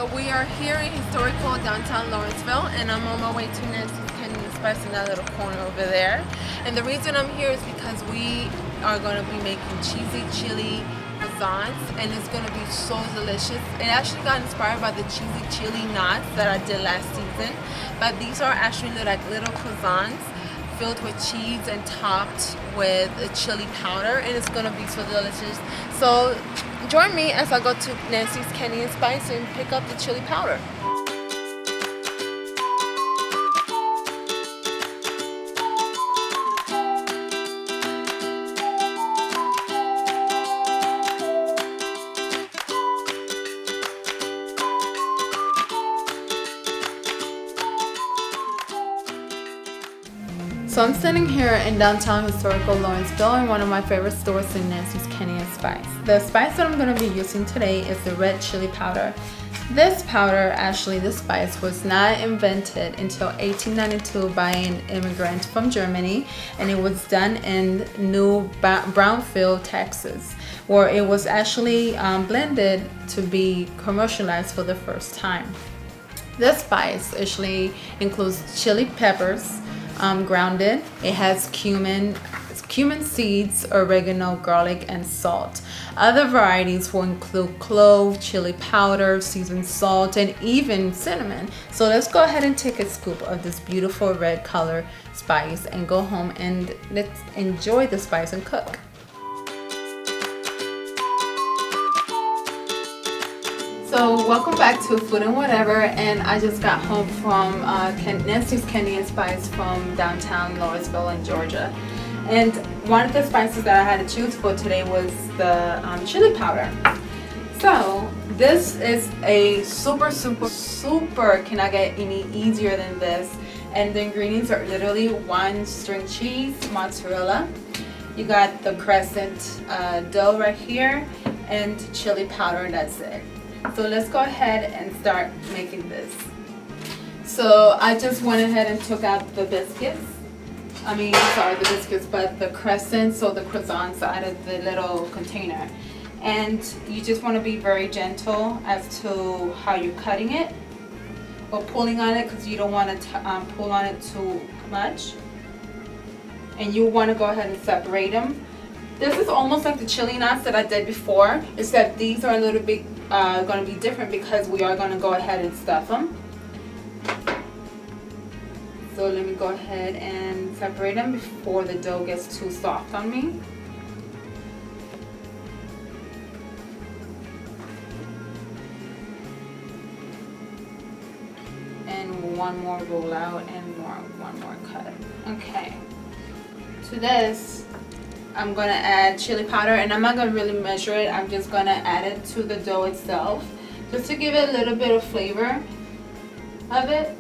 So we are here in historical downtown Lawrenceville, and I'm on my way to Nancy's Kenyan Spice in that little corner over there. And the reason I'm here is because we are going to be making cheesy chili croissants, and it's going to be so delicious. It actually got inspired by the cheesy chili knots that I did last season, but these are actually like little croissants filled with cheese and topped with a chili powder, and it's gonna be so delicious. So join me as I go to Nancy's Kenyan Spice and pick up the chili powder. So I'm standing here in downtown historical Lawrenceville in one of my favorite stores in Nancy's Kenyan Spice. The spice that I'm going to be using today is the red chili powder. This powder, actually this spice, was not invented until 1892 by an immigrant from Germany, and it was done in New Brownfield, Texas, where it was actually blended to be commercialized for the first time. This spice actually includes chili peppers, grounded. It has cumin seeds, oregano, garlic, and salt. Other varieties will include clove, chili powder, seasoned salt, and even cinnamon. So let's go ahead and take a scoop of this beautiful red color spice and go home and let's enjoy the spice and cook. So welcome back to Food and Whatever, and I just got home from Nancy's Kenyan Spice from downtown Lawrenceville in Georgia. And one of the spices that I had to choose for today was the chili powder. So this is a super cannot get any easier than this. And the ingredients are literally 1 string cheese, mozzarella. You got the Crescent dough right here, and chili powder, and that's it. So let's go ahead and start making this. So I just went ahead and took out the biscuits. But the crescents, so the croissants out of the little container. And you just want to be very gentle as to how you're cutting it or pulling on it, because you don't want to pull on it too much. And you want to go ahead and separate them. This is almost like the chili knots that I did before, except these are a little bit going to be different because we are going to go ahead and stuff them. So let me go ahead and separate them before the dough gets too soft on me. And one more roll out and one more cut. Okay. To this, I'm going to add chili powder, and I'm not going to really measure it. I'm just going to add it to the dough itself just to give it a little bit of flavor of it.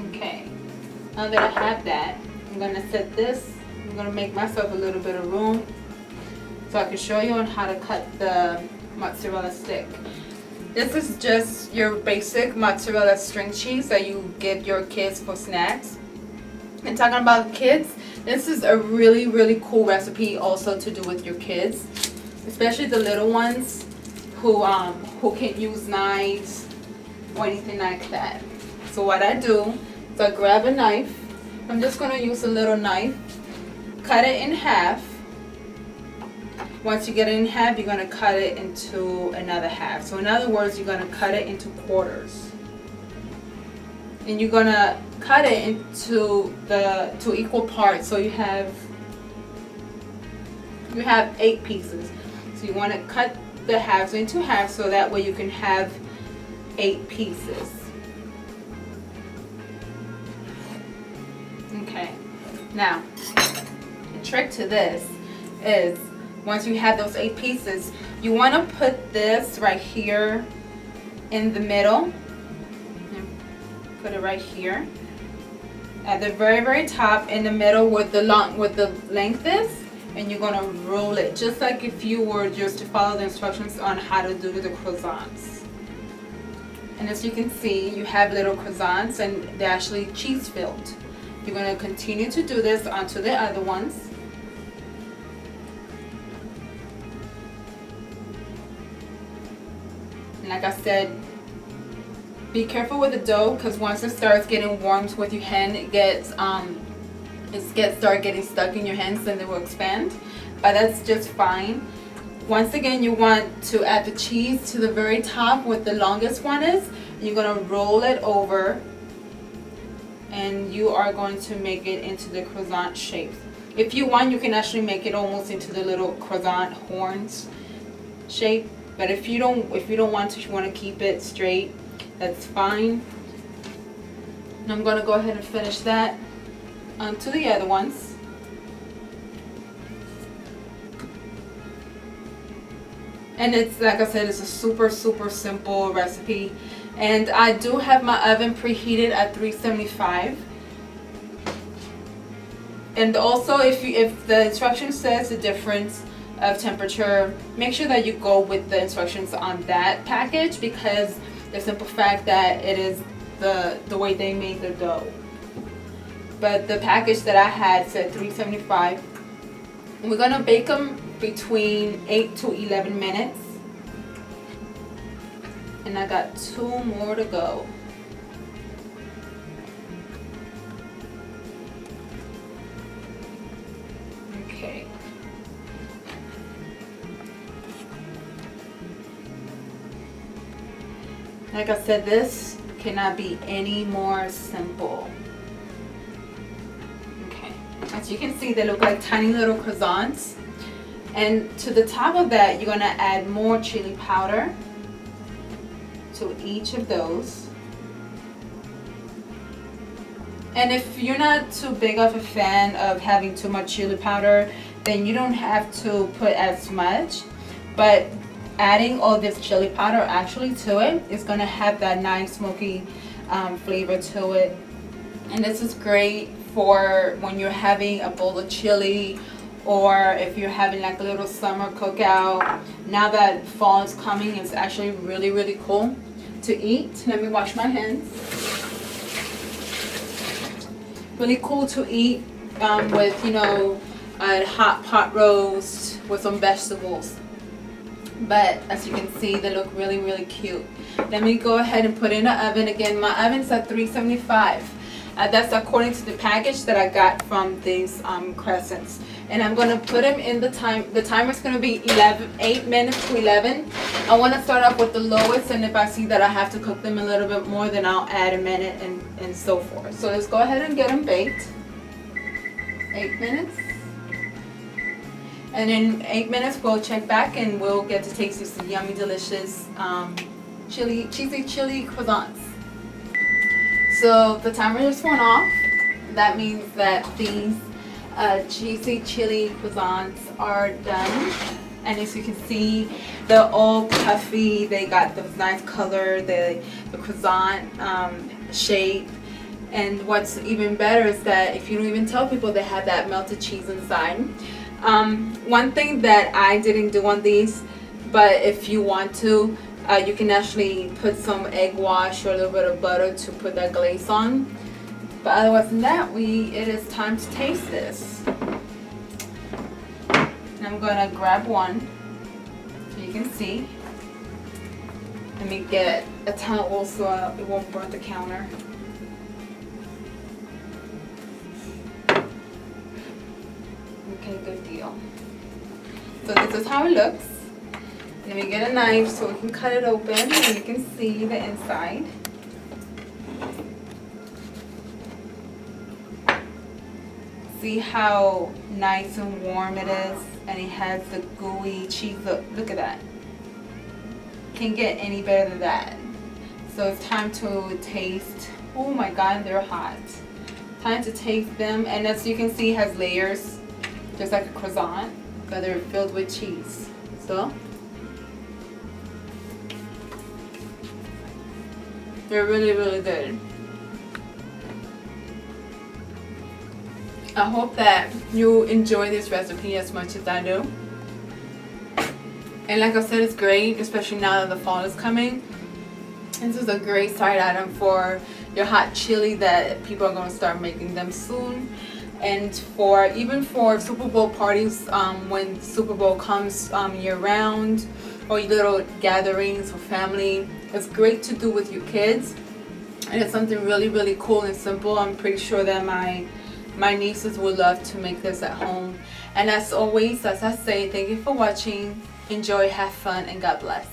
Okay, now that I have that, I'm going to set this. I'm going to make myself a little bit of room so I can show you on how to cut the mozzarella stick. This is just your basic mozzarella string cheese that you give your kids for snacks. And talking about kids, this is a really cool recipe also to do with your kids, especially the little ones who can't use knives or anything like that. So what I do is I grab a knife. I'm just going to use a little knife, cut it in half. Once you get it in half, you're going to cut it into another half. So in other words, you're going to cut it into quarters. And you're going to cut it into two equal parts, so you have 8 pieces. So you want to cut the halves into half so that way you can have 8 pieces. Okay, now the trick to this is once you have those 8 pieces, you want to put this right here in the middle. Put it right here at the very top in the middle where the length is, and you're gonna roll it just like if you were just to follow the instructions on how to do the croissants. And as you can see, you have little croissants and they're actually cheese filled. You're gonna continue to do this onto the other ones. And like I said, be careful with the dough, because once it starts getting warm with your hand, it start getting stuck in your hands and it will expand. But that's just fine. Once again, you want to add the cheese to the very top where the longest one is. You're gonna roll it over, and you are going to make it into the croissant shape. If you want, you can actually make it almost into the little croissant horns shape. But if you don't want to, if you want to keep it straight, that's fine. And I'm gonna go ahead and finish that onto the other ones. And it's, like I said, it's a super simple recipe. And I do have my oven preheated at 375. And also, if the instruction says the difference of temperature, make sure that you go with the instructions on that package, because the simple fact that it is the way they made the dough. But the package that I had said 375. We're gonna bake them between 8 to 11 minutes. And I got 2 more to go. Okay. Like I said, this cannot be any more simple. Okay. As you can see, they look like tiny little croissants. And to the top of that, you're gonna add more chili powder to each of those. And if you're not too big of a fan of having too much chili powder, then you don't have to put as much. But adding all this chili powder actually to it is going to have that nice smoky flavor to it. And this is great for when you're having a bowl of chili, or if you're having like a little summer cookout. Now that fall is coming, it's actually really cool to eat. Let me wash my hands. Really cool to eat with, you know, a hot pot roast with some vegetables. But as you can see, they look really cute. Let me go ahead and put in the oven. Again, my oven's at 375. That's according to the package that I got from these Crescents. And I'm going to put them in the time. The timer's going to be 8 minutes to 11. I want to start off with the lowest, and if I see that I have to cook them a little bit more, then I'll add a minute and so forth. So let's go ahead and get them baked. 8 minutes. And in 8 minutes, we'll check back and we'll get to taste these yummy, delicious cheesy chili croissants. So the timer just went off. That means that these cheesy chili croissants are done. And as you can see, they're all puffy. They got the nice color, the croissant shape. And what's even better is that if you don't even tell people, they have that melted cheese inside. One thing that I didn't do on these, but if you want to, you can actually put some egg wash or a little bit of butter to put that glaze on. But otherwise than that, it is time to taste this. And I'm gonna grab one so you can see. Let me get a towel so it won't burn the counter. Okay, good deal. So this is how it looks. Let me get a knife so we can cut it open and you can see the inside. See how nice and warm it is, and it has the gooey cheese. Look at that. Can't get any better than that. So it's time to taste. Oh my God, they're hot. Time to taste them, and as you can see, it has layers, just like a croissant, but they're filled with cheese. So they're really good. I hope that you enjoy this recipe as much as I do. And like I said, it's great, especially now that the fall is coming. This is a great side item for your hot chili that people are going to start making them soon. And even for Super Bowl parties, when Super Bowl comes year round, or little gatherings with family. It's great to do with your kids, and it's something really, really cool and simple. I'm pretty sure that my nieces would love to make this at home. And as always, as I say, thank you for watching. Enjoy, have fun, and God bless.